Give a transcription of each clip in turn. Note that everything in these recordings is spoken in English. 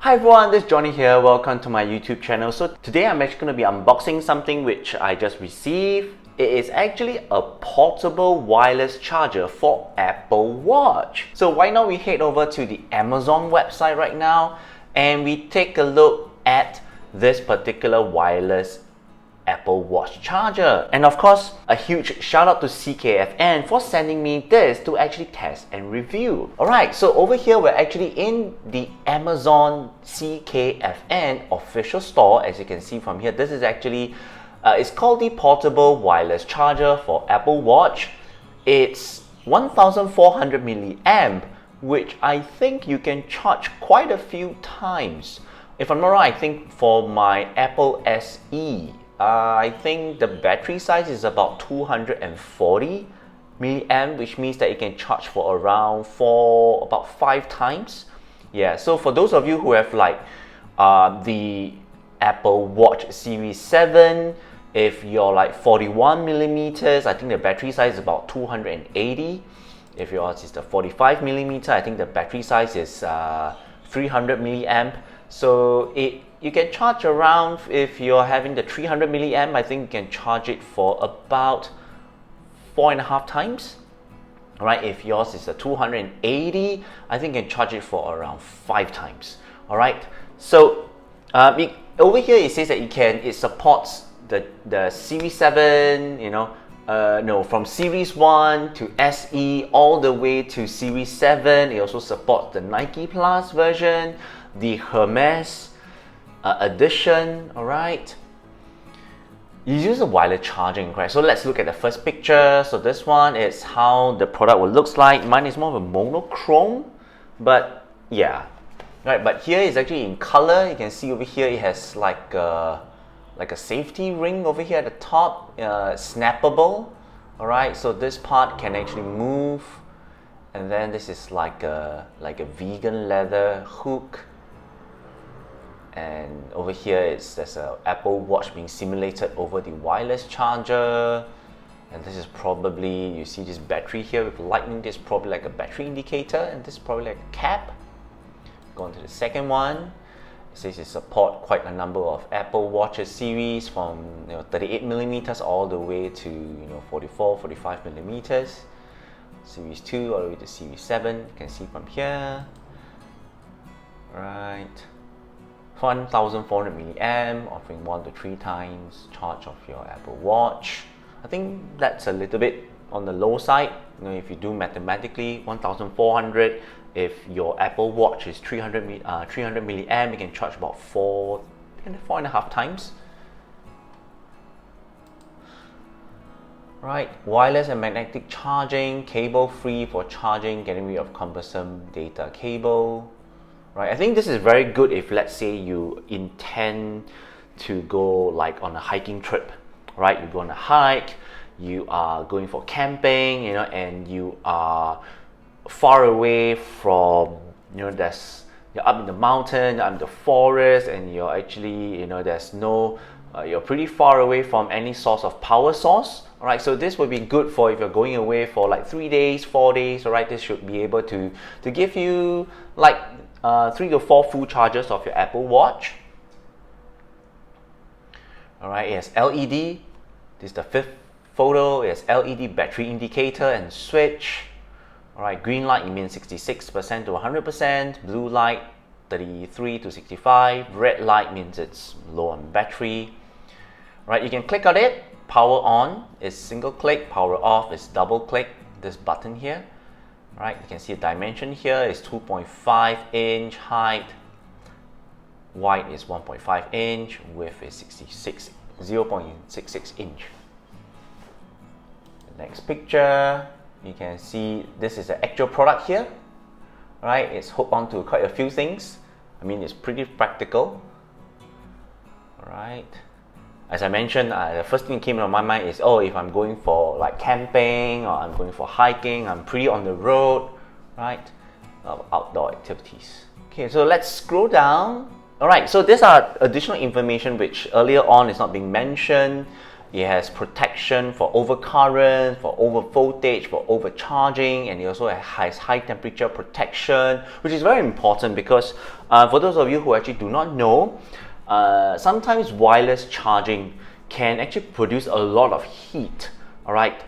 Hi everyone, this is Johnny here. Welcome to my YouTube channel. So today I'm actually going to be unboxing something which I just received. It is actually a portable wireless charger for Apple Watch. So why not we head over to the Amazon website right now and we take a look at this particular wireless Apple Watch charger. And of course, a huge shout out to CKFN for sending me this to actually test and review. Alright, so over here we're actually in the Amazon CKFN official store. As you can see from here, this is actually, it's called the Portable Wireless Charger for Apple Watch. It's 1400 milliamp, which I think you can charge quite a few times. If I'm not wrong, I think for my Apple SE, I think the battery size is about 240 milliamp, which means that it can charge for around about 5 times. Yeah, so for those of you who have like the Apple Watch Series 7, if you're like 41 millimeters, I think the battery size is about 280. If yours is the 45 millimeter, I think the battery size is 300 milliamp. So you can charge around, if you're having the 300 milliamp, I think you can charge it for about 4.5 times. Alright, if yours is a 280, I think you can charge it for around 5 times. Alright, so over here it says that it supports the Series 7, from Series 1 to SE all the way to Series 7. It also supports the Nike Plus version, the Hermes edition. Alright, you use a wireless charging, correct? So let's look at the first picture. So this one is how the product will looks like. Mine is more of a monochrome, but yeah, right. But here is actually in color. You can see over here it has like a safety ring over here at the top, snappable. Alright, so this part can actually move, and then this is like a vegan leather hook. And over here there's an Apple Watch being simulated over the wireless charger. And this is probably, you see this battery here with lightning, this is probably like a battery indicator, and this is probably like a cap. Go on to the second one. It says it supports quite a number of Apple Watches series from 38 millimeters all the way to 44, 45 millimeters. Series 2 all the way to Series 7, you can see from here. Right. 1400 milliamp, offering 1 to 3 times charge of your Apple Watch. I think that's a little bit on the low side. If you do mathematically, 1400, if your Apple Watch is 300 milliamp, you can charge about 4.5 times. Right, wireless and magnetic charging, cable free for charging, getting rid of cumbersome data cable. Right, I think this is very good if, let's say, you intend to go like on a hiking trip. Right, you go on a hike, you are going for camping, and you are far away from, you're up in the mountain, you're up in the forest, and you're actually, you're pretty far away from any source of power source. Alright, so this would be good for if you're going away for like 3 days, 4 days. Alright, this should be able to give you like 3 to 4 full charges of your Apple Watch. Alright, it has LED. This is the fifth photo. It has LED battery indicator and switch. Alright, green light, it means 66% to 100%. Blue light, 33 to 65. Red light means it's low on battery. Right, you can click on it. Power on is single click, power off is double click this button here. Right, you can see the dimension here is 2.5 inch height, wide is 1.5 inch, width is 0.66 inch. The next picture, you can see this is the actual product here. Right, it's hooked onto quite a few things. I mean, it's pretty practical. Alright. As I mentioned, the first thing that came to my mind is, if I'm going for like camping or I'm going for hiking, I'm pretty on the road, right? Outdoor activities. Okay, so let's scroll down. Alright, so these are additional information which earlier on is not being mentioned. It has protection for overcurrent, for over voltage, for overcharging, and it also has high temperature protection, which is very important because for those of you who actually do not know, sometimes wireless charging can actually produce a lot of heat, all right,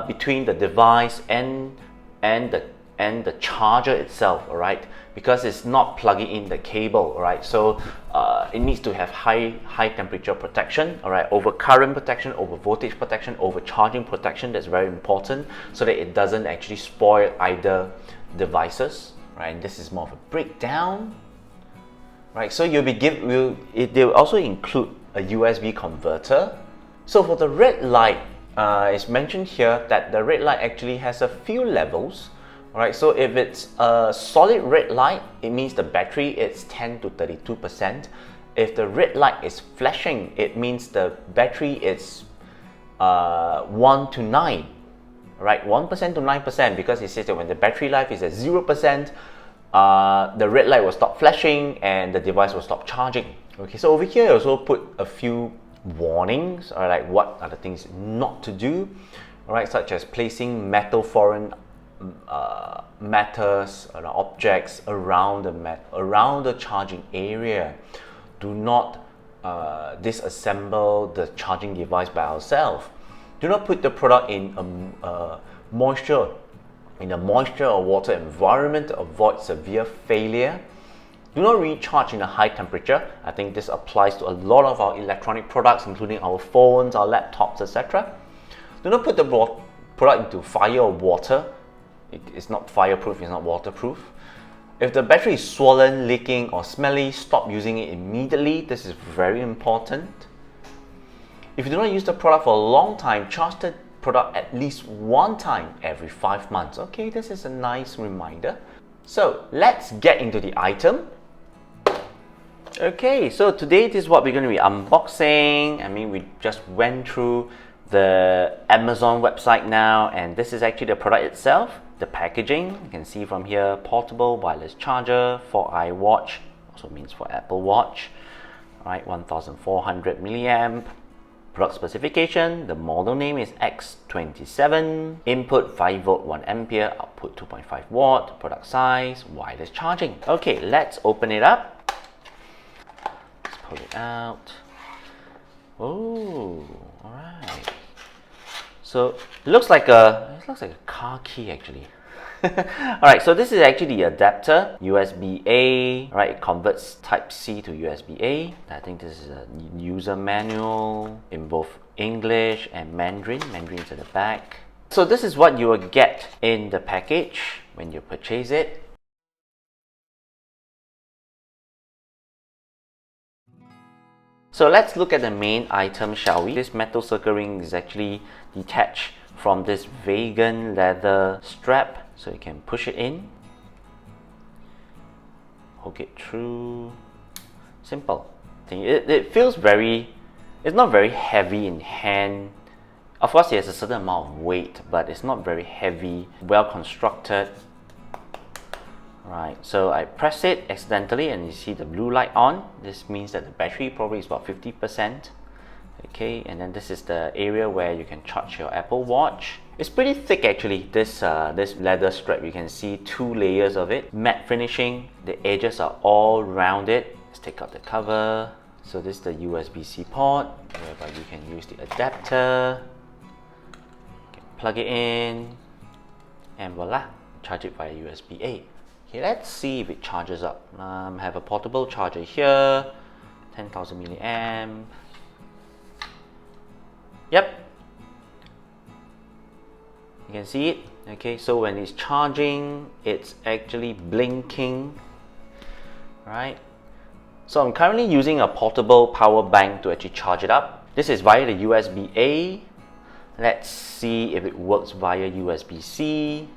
between the device and the charger itself, all right, because it's not plugging in the cable, all right. So it needs to have high temperature protection, all right, over current protection, over voltage protection, over charging protection. That's very important so that it doesn't actually spoil either devices, right. And this is more of a breakdown, right. So they'll also include a USB converter. So for the red light, it's mentioned here that the red light actually has a few levels. Alright, so if it's a solid red light, it means the battery is 10 to 32%. If the red light is flashing, it means the battery is 1 to 9. Right, 1% to 9%, because it says that when the battery life is at 0%, the red light will stop flashing and the device will stop charging. Okay, so over here I also put a few warnings, or like what are the things not to do, alright, such as placing foreign matters or objects around the charging area. Do not disassemble the charging device by ourselves. Do not put the product in a moisture or water environment to avoid severe failure. Do not recharge in a high temperature. I think this applies to a lot of our electronic products, including our phones, our laptops, etc. Do not put the product into fire or water. It's not fireproof, it's not waterproof. If the battery is swollen, leaking, or smelly, stop using it immediately. This is very important. If you do not use the product for a long time, charge the product at least one time every 5 months. Okay, this is a nice reminder. So let's get into the item. Okay, so today this is what we're going to be unboxing. I mean, we just went through the Amazon website now, and this is actually the product itself. The packaging, you can see from here, portable wireless charger for iWatch, also means for Apple Watch. Alright, 1400 milliamp. Product specification, the model name is X27. Input 5 volt 1 ampere, output 2.5 watt. Product size, wireless charging. Okay, let's open it up. Let's pull it out. Oh, alright. So it looks like a car key actually. Alright, so this is actually the adapter, USB-A, right? It converts Type-C to USB-A. I think this is a user manual in both English and Mandarin. Mandarin's at the back. So this is what you will get in the package when you purchase it. So let's look at the main item, shall we? This metal circle ring is actually detached from this vegan leather strap, so you can push it in, hook it through. Simple. It feels it's not very heavy in hand. Of course, it has a certain amount of weight, but it's not very heavy, well constructed. Right, so I press it accidentally and you see the blue light on. This means that the battery probably is about 50%. Okay, and then this is the area where you can charge your Apple Watch. It's pretty thick actually, this leather strap. You can see 2 layers of it. Matte finishing, the edges are all rounded. Let's take out the cover. So this is the USB-C port, whereby you can use the adapter. You can plug it in, and voila, charge it via USB-A. Okay, let's see if it charges up. I have a portable charger here, 10,000 milliamp. Yep, you can see it. Okay, so when it's charging, it's actually blinking, right? So I'm currently using a portable power bank to actually charge it up. This is via the USB-A. Let's see if it works via USB-C.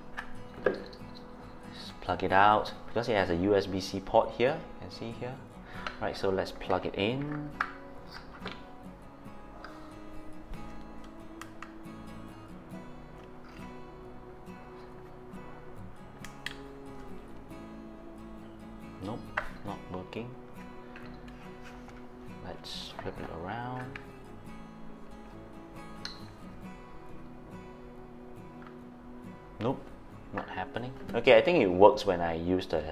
Plug it out, because it has a USB-C port here, you can see here. Right, so let's plug it in. Nope, not working. Let's flip it around. Nope, not happening. Okay, I think it works when I use the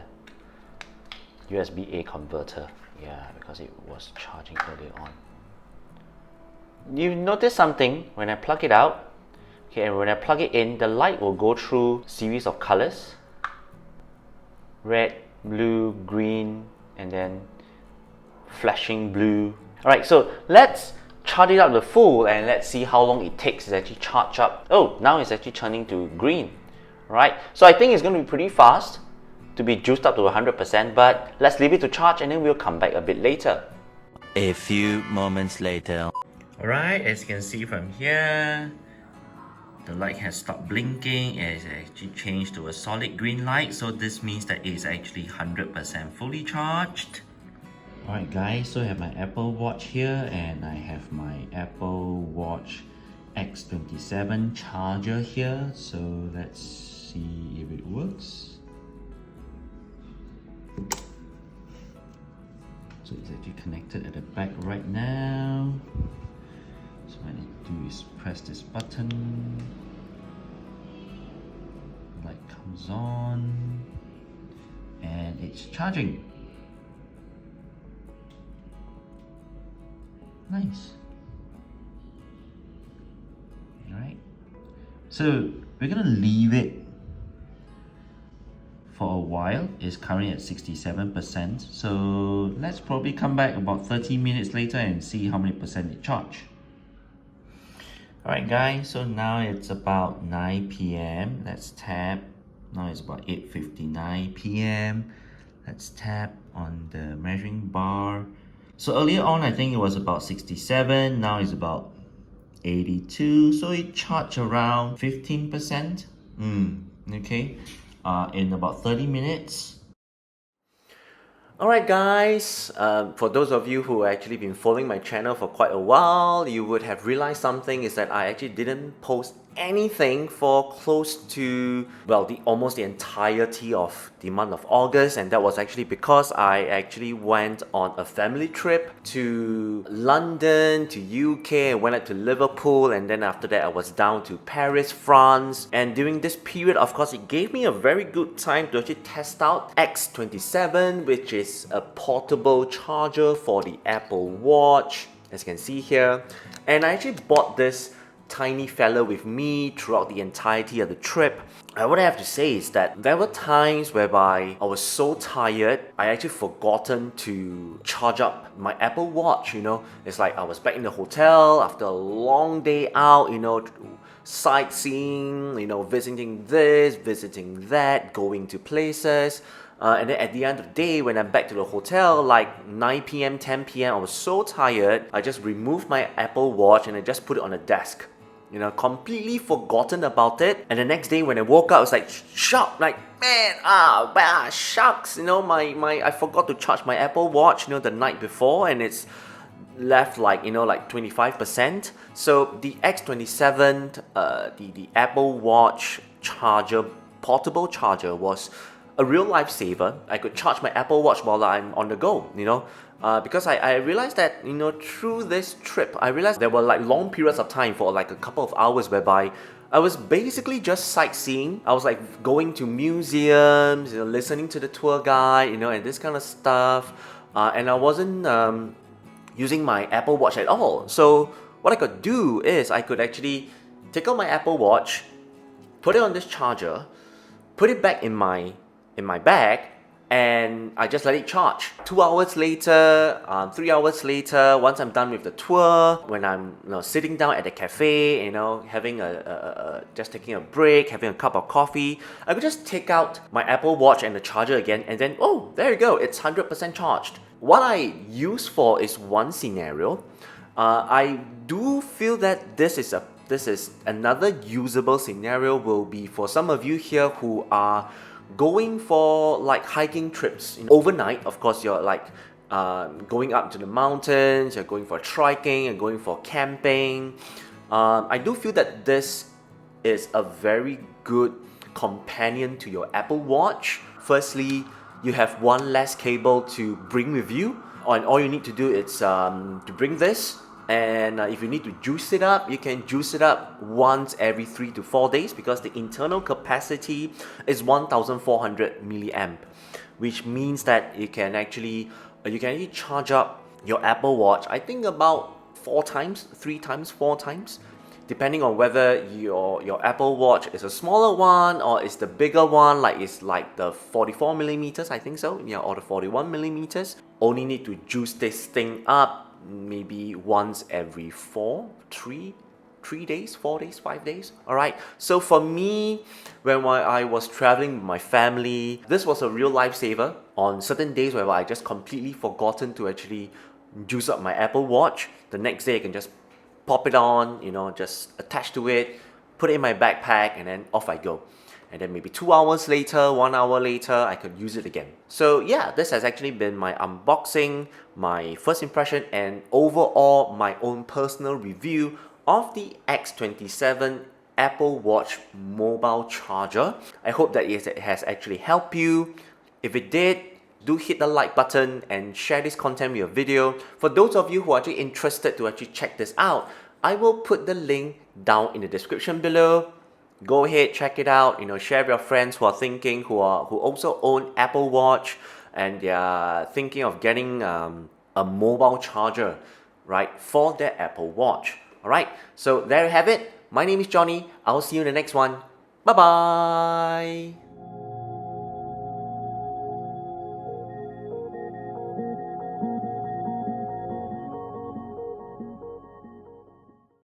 USB-A converter. Yeah, because it was charging earlier on. You notice something when I plug it out? Okay, and when I plug it in, the light will go through series of colors. Red, blue, green, and then flashing blue. Alright, so let's charge it up to full and let's see how long it takes to actually charge up. Oh, now it's actually turning to green. Right, so I think it's going to be pretty fast to be juiced up to 100%, but let's leave it to charge and then we'll come back a bit later. A few moments later. Alright, as you can see from here, the light has stopped blinking. It has actually changed to a solid green light, so this means that it is actually 100% fully charged. Alright guys, so I have my Apple Watch here and I have my Apple Watch X27 charger here, so let's see if it works. So it's actually connected at the back right now. So what I need to do is press this button. Light comes on and it's charging. Nice. Alright. So we're gonna leave it for a while. It's currently at 67%. So let's probably come back about 30 minutes later and see how many percent it charged. Alright guys, so now it's about 9 p.m. Let's tap. Now it's about 8:59 p.m. Let's tap on the measuring bar. So earlier on I think it was about 67, now it's about 82, so it charged around 15%. Okay, in about 30 minutes. Alright guys, for those of you who actually been following my channel for quite a while, you would have realized something is that I actually didn't post anything for close to, well, almost the entirety of the month of August, and that was actually because I actually went on a family trip to London, to UK, I went up to Liverpool, and then after that I was down to Paris, France. And during this period, of course, it gave me a very good time to actually test out X27, which is a portable charger for the Apple Watch, as you can see here. And I actually bought this tiny fella with me throughout the entirety of the trip. What I have to say is that there were times whereby I was so tired, I actually forgotten to charge up my Apple Watch, you know. It's like I was back in the hotel after a long day out, you know, sightseeing, you know, visiting this, visiting that, going to places. And then at the end of the day, when I'm back to the hotel, like 9 p.m, 10 p.m, I was so tired, I just removed my Apple Watch and I just put it on the desk. You know, completely forgotten about it. And the next day when I woke up, I was like shocked, like, man, shucks, you know, I forgot to charge my Apple Watch, you know, the night before, and it's left like, you know, like 25%. So the X27, the Apple Watch charger, portable charger, was a real lifesaver. I could charge my Apple Watch while I'm on the go, you know. Because I realized that, you know, through this trip, I realized there were like long periods of time for like a couple of hours whereby I was basically just sightseeing. I was like going to museums, you know, listening to the tour guide, you know, and this kind of stuff. And I wasn't using my Apple Watch at all. So what I could do is I could actually take out my Apple Watch, put it on this charger, put it back in my bag, and I just let it charge. 2 hours later, 3 hours later, once I'm done with the tour, when I'm, you know, sitting down at the cafe, you know, having just taking a break, having a cup of coffee, I could just take out my Apple Watch and the charger again, and then, oh, there you go, it's 100% charged. What I use for is one scenario. I do feel that this is another usable scenario will be for some of you here who are going for like hiking trips, you know, overnight. Of course, you're like going up to the mountains, you're going for trekking, you're going for camping. I do feel that this is a very good companion to your Apple Watch. Firstly, you have one less cable to bring with you, and all you need to do is to bring this, And if you need to juice it up, you can juice it up once every 3 to 4 days, because the internal capacity is 1400 milliamp, which means that you can actually charge up your Apple Watch, I think about 4 times, 3 times, 4 times, depending on whether your Apple Watch is a smaller one or is the bigger one, like it's like the 44 millimeters, I think so, yeah, or the 41 millimeters. Only need to juice this thing up maybe once every 3 days, 4 days, 5 days. All right. So for me, when I was traveling with my family, this was a real lifesaver. On certain days where I just completely forgotten to actually juice up my Apple Watch, the next day I can just pop it on, just attach to it, put it in my backpack, and then off I go. And then maybe 2 hours later, 1 hour later, I could use it again. So yeah, this has actually been my unboxing, my first impression, and overall my own personal review of the X27 Apple Watch mobile charger. I hope that it has actually helped you. If it did, do hit the like button and share this content with your video. For those of you who are actually interested to actually check this out, I will put the link down in the description below. Go ahead, check it out, share with your friends who are thinking, who also own Apple Watch, and they are thinking of getting a mobile charger, right, for their Apple Watch. Alright, so there you have it. My name is Johnny. I'll see you in the next one. Bye bye.